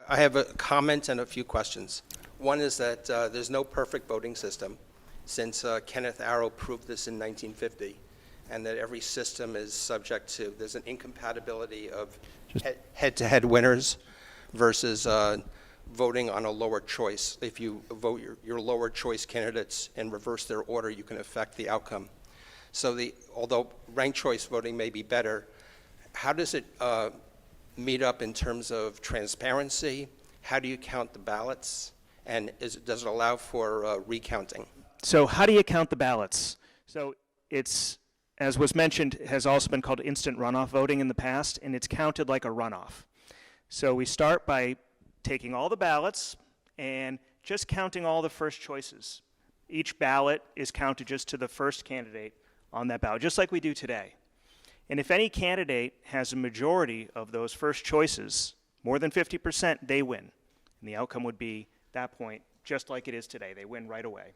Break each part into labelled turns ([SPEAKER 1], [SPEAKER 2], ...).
[SPEAKER 1] I have a comment and a few questions. One is that there's no perfect voting system, since Kenneth Arrow proved this in 1950, and that every system is subject to, there's an incompatibility of head-to-head winners versus voting on a lower choice. If you vote your lower choice candidates and reverse their order, you can affect the outcome. So although ranked choice voting may be better, how does it meet up in terms of transparency? How do you count the ballots? And does it allow for recounting?
[SPEAKER 2] So how do you count the ballots? So it's, as was mentioned, has also been called instant runoff voting in the past, and it's counted like a runoff. So we start by taking all the ballots and just counting all the first choices. Each ballot is counted just to the first candidate on that ballot, just like we do today. And if any candidate has a majority of those first choices, more than 50%, they win. And the outcome would be, at that point, just like it is today. They win right away.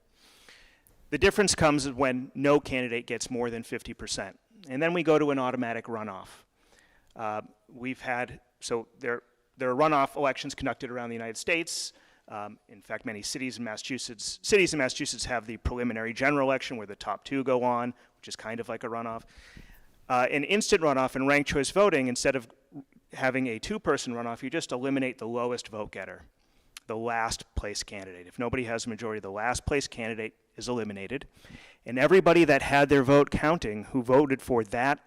[SPEAKER 2] The difference comes when no candidate gets more than 50%. And then we go to an automatic runoff. There are runoff elections conducted around the United States. In fact, many cities in Massachusetts have the preliminary general election where the top two go on, which is kind of like a runoff. In instant runoff and ranked choice voting, instead of having a two-person runoff, you just eliminate the lowest vote getter, the last place candidate. If nobody has a majority, the last place candidate is eliminated. And everybody that had their vote counting who voted for that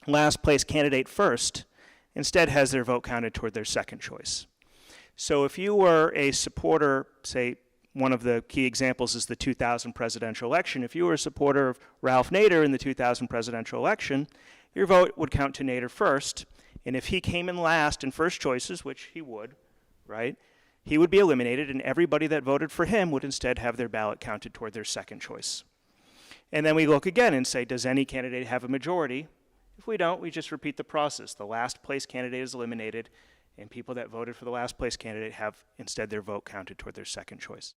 [SPEAKER 2] last place candidate first instead has their vote counted toward their second choice. So if you were a supporter, say, one of the key examples is the 2000 presidential election. If you were a supporter of Ralph Nader in the 2000 presidential election, your vote would count to Nader first. And if he came in last in first choices, which he would, right, he would be eliminated, and everybody that voted for him would instead have their ballot counted toward their second choice. And then we look again and say, does any candidate have a majority? If we don't, we just repeat the process. The last place candidate is eliminated, and people that voted for the last place candidate have instead their vote counted toward their second choice.